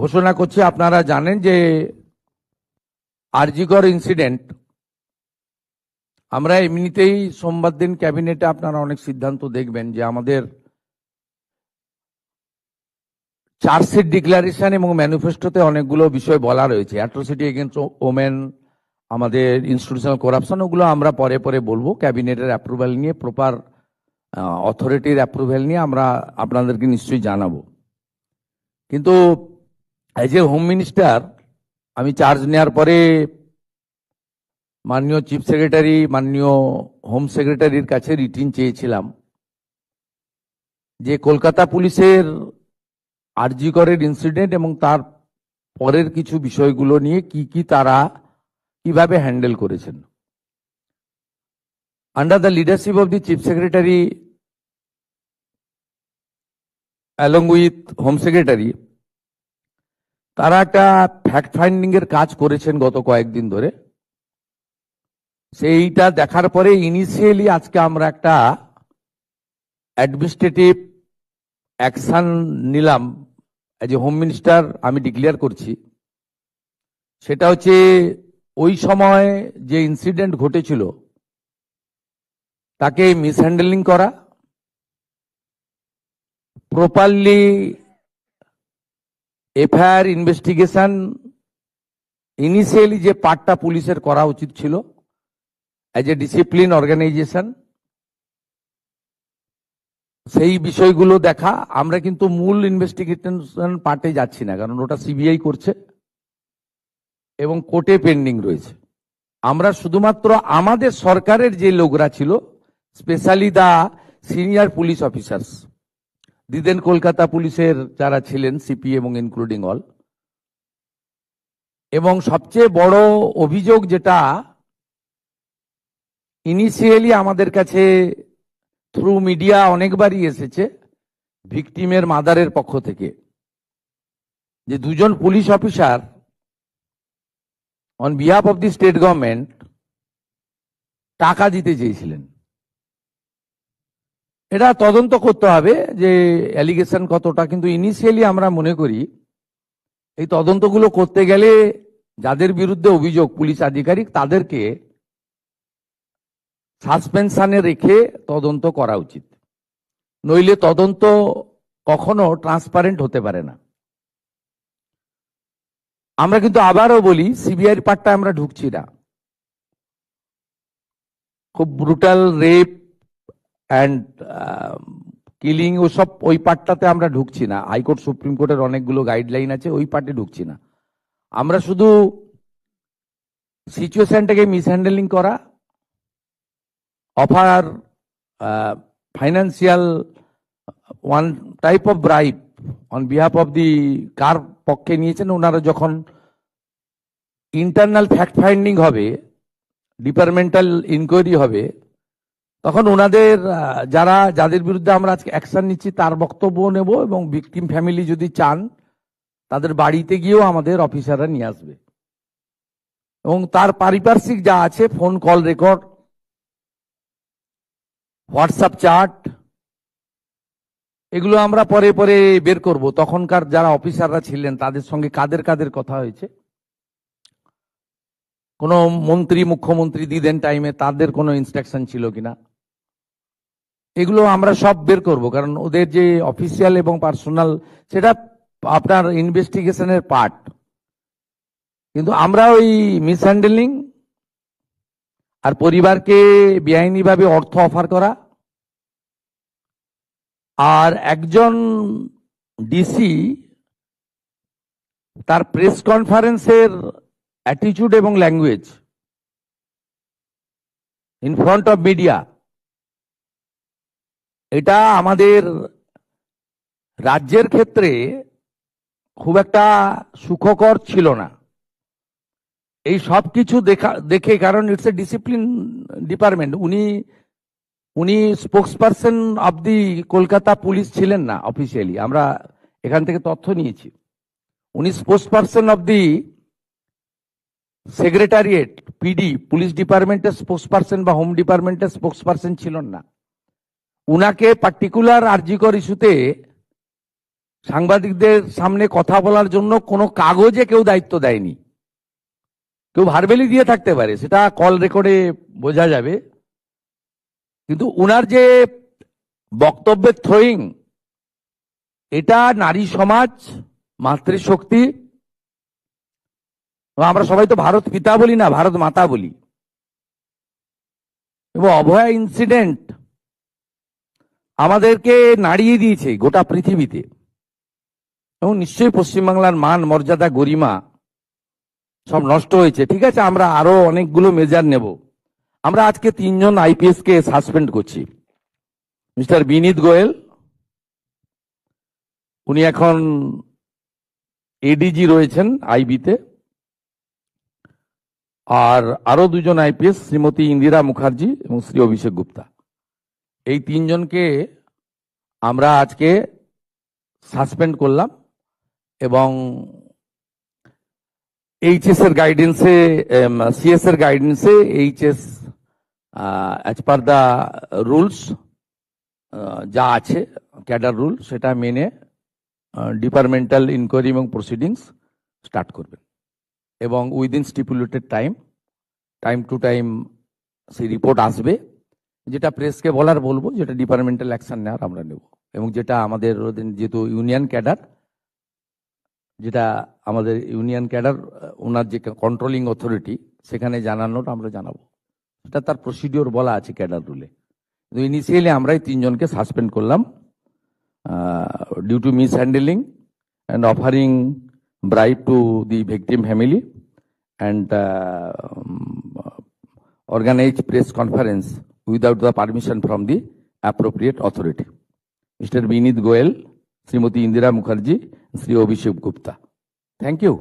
ঘোষণা করছি, আপনারা জানেন যে আরজিকর ইনসিডেন্ট, আমরা এমনিতেই সোমবার দিন ক্যাবিনেটে আপনারা অনেক সিদ্ধান্ত দেখবেন যে আমাদের চার্জশিট ডিক্লারেশন এবং ম্যানিফেস্টোতে অনেকগুলো বিষয় বলা রয়েছে, অ্যাট্রোসিটি এগেনস্ট ওমেন, আমাদের ইনস্টিটিউশনাল করাপশন, ওগুলো আমরা পরে পরে বলবো। ক্যাবিনেটের অ্যাপ্রুভাল নিয়ে, প্রপার অথরিটির অ্যাপ্রুভাল নিয়ে আমরা আপনাদেরকে নিশ্চয়ই জানাবো। কিন্তু অ্যাজ এ হোম মিনিস্টার আমি চার্জ নেওয়ার পরে মাননীয় চিফ সেক্রেটারি, মাননীয় হোম সেক্রেটারির কাছে রিটিন চেয়েছিলাম যে কলকাতা পুলিশের আরজিকরের ইনসিডেন্ট এবং তার পরের কিছু বিষয়গুলো নিয়ে কি তারা কিভাবে হ্যান্ডেল করেছেন। Under the leadership of the chief secretary along with home secretary, তারা একটা ফ্যাক্ট ফাইন্ডিং এর কাজ করেছেন গত কয়েকদিন ধরে। সেইটা দেখার পরে ইনিশিয়ালি আজকে আমরা একটা অ্যাডমিনিস্ট্রেটিভ অ্যাকশন নিলাম। এজ এ হোম মিনিস্টার আমি ডিক্লেয়ার করছি, সেটা হচ্ছে ওই সময় যে ইনসিডেন্ট ঘটেছিল তাকে মিসহ্যান্ডেলিং করা, প্রপারলি এফআইআর ইনভেস্টিগেশন ইনিশিয়ালি যে পার্টটা পুলিশের করা উচিত ছিল অ্যাজ এ ডিসিপ্লিন অর্গানাইজেশন, সেই বিষয়গুলো দেখা। আমরা কিন্তু মূল ইনভেস্টিগেশন পার্টে যাচ্ছি না, কারণ ওটা সিবিআই করছে এবং কোর্টে পেন্ডিং রয়েছে। আমরা শুধুমাত্র আমাদের সরকারের যে লোকরা ছিল, specially the senior police officers, দিদেন কলকাতা পুলিশের যারা ছিলেন সিপি এবং ইনক্লুডিং অল, এবং সবচেয়ে বড় অভিযোগ যেটা ইনিশিয়ালি আমাদের কাছে থ্রু মিডিয়া অনেকবারই এসেছে ভিকটিমের মাদারের পক্ষ থেকে, যে দুজন police officer on behalf of the state government টাকা দিতে চেয়েছিলেন। এটা তদন্ত করতে হবে যে অ্যালিগেশন কতটা, কিন্তু ইনিশিয়ালি আমরা মনে করি এই তদন্তগুলো করতে গেলে যাদের বিরুদ্ধে অভিযোগ পুলিশ আধিকারিক, তাদেরকে সাসপেনশনে রেখে তদন্ত করা উচিত, নইলে তদন্ত কখনো ট্রান্সপারেন্ট হতে পারে না। আমরা কিন্তু আবারও বলি, সিবিআইর পার্টটা আমরা ঢুকছি না। খুব ব্রুটাল রেপ অ্যান্ড কিলিং ওসব, ওই পার্টটাতে আমরা ঢুকছি না। হাইকোর্ট সুপ্রিম কোর্টের অনেকগুলো গাইডলাইন আছে, ওই পার্টে ঢুকছি না। আমরা শুধু সিচুয়েশনটাকে মিসহ্যান্ডেলিং করা, offer financial one type of bribe on behalf of the, কার পক্ষে নিয়েছেন ওনারা, যখন ইন্টারনাল ফ্যাক্ট ফাইন্ডিং হবে, ডিপার্টমেন্টাল ইনকোয়ারি হবে, তখন ওনাদের যাদের বিরুদ্ধে আমরা আজকে অ্যাকশন নিচ্ছি তার বক্তব্য নেব, এবং ভিকটিম ফ্যামিলি যদি চান তাদের বাড়িতে গিয়েও আমাদের অফিসাররা নিয়ে আসবে, এবং তার পারিপার্শ্বিক যা আছে, phone call record, WhatsApp chat, এগুলো আমরা পরে পরে বের করব। তখনকার যারা অফিসাররা ছিলেন তাদের সঙ্গে কাদের কাদের কথা হয়েছে, কোন মন্ত্রী, মুখ্যমন্ত্রী দিদেন টাইমে তাদের কোনো ইনস্ট্রাকশন ছিল কিনা, এগুলো আমরা সব বের করব। কারণ ওদের যে অফিসিয়াল এবং পার্সোনাল, সেটা আপনার ইনভেস্টিগেশনের পার্ট। কিন্তু আমরা ওই মিসহ্যান্ডেলিং আর পরিবারকে বেআইনিভাবে অর্থ অফার করা, আর একজন ডিসি তার প্রেস কনফারেন্সের অ্যাটিটিউড এবং language in front of media, এটা আমাদের রাজ্যের ক্ষেত্রে খুব একটা সুখকর ছিল না। এই সব কিছু দেখে, কারণ ইটস এ ডিসিপ্লিন ডিপার্টমেন্ট, উনি spokesperson of the Kolkata police ছিলেন না অফিসিয়ালি, আমরা এখান থেকে তথ্য নিয়েছি। উনি spokesperson of the secretariat, PD, police ডিপার্টমেন্টের স্পোক্সপারসন বা হোম ডিপার্টমেন্টের স্পোক্সপারসন ছিলেন না। উনাকে পার্টিকুলার আরজিকর ইস্যুতে সাংবাদিকদের সামনে কথা বলার জন্য কোনো কাগজে কেউ দায়িত্ব দেয়নি। কেউ ভার্বেলি দিয়ে থাকতে পারে, সেটা কল রেকর্ডে বোঝা যাবে, কিন্তু উনার যে বক্তব্যের থ্রোয়িং, এটা নারী সমাজ, মাতৃশক্তি, আমরা সবাই তো ভারত পিতা বলি না, ভারত মাতা বলি। এবং অভয়া ইনসিডেন্ট আমাদেরকে নাড়িয়ে দিয়েছে গোটা পৃথিবীতে, এবং নিশ্চয়ই পশ্চিমবাংলার মান, মর্যাদা, গরিমা সব নষ্ট হয়েছে। ঠিক আছে, আমরা আরো অনেকগুলো মেজার নেব। আমরা আজকে 3 জন আইপিএস কে সাসপেন্ড করছি। মিস্টার বিনীত গোয়েল, উনি এখন এডিজি রয়েছেন আইবিতে। আর আরো 2 জন আইপিএস, শ্রীমতী ইন্দিরা মুখার্জি এবং শ্রী অভিষেক গুপ্তা, এই 3 জনকে আমরা আজকে সাসপেন্ড করলাম। এবং এইচএস এর গাইডেন্সে, সিএস এর গাইডেন্সে HS as per the rules যা আছে ক্যাডার রুল, সেটা মেনে ডিপার্টমেন্টাল ইনকোয়ারি এবং প্রসিডিংস স্টার্ট করবেন। এবং within stipulated time to time সেই রিপোর্ট আসবে। যেটা প্রেসকে বলবো, যেটা ডিপার্টমেন্টাল অ্যাকশন নেওয়ার আমরা নেব। এবং যেটা আমাদের যেহেতু ইউনিয়ন ক্যাডার, ওনার যে কন্ট্রোলিং অথরিটি, সেখানে জানানোর আমরা জানাবো। সেটা তার প্রসিডিওর বলা আছে ক্যাডার রুলে। কিন্তু ইনিশিয়ালি আমরাই 3 জনকে সাসপেন্ড করলাম due to mishandling and offering bribe to the victim family and organize press conference without the permission from the appropriate authority. Mr. Binit Goel, Srimati Indira Mukherjee, Sri Abhishek Gupta. Thank you.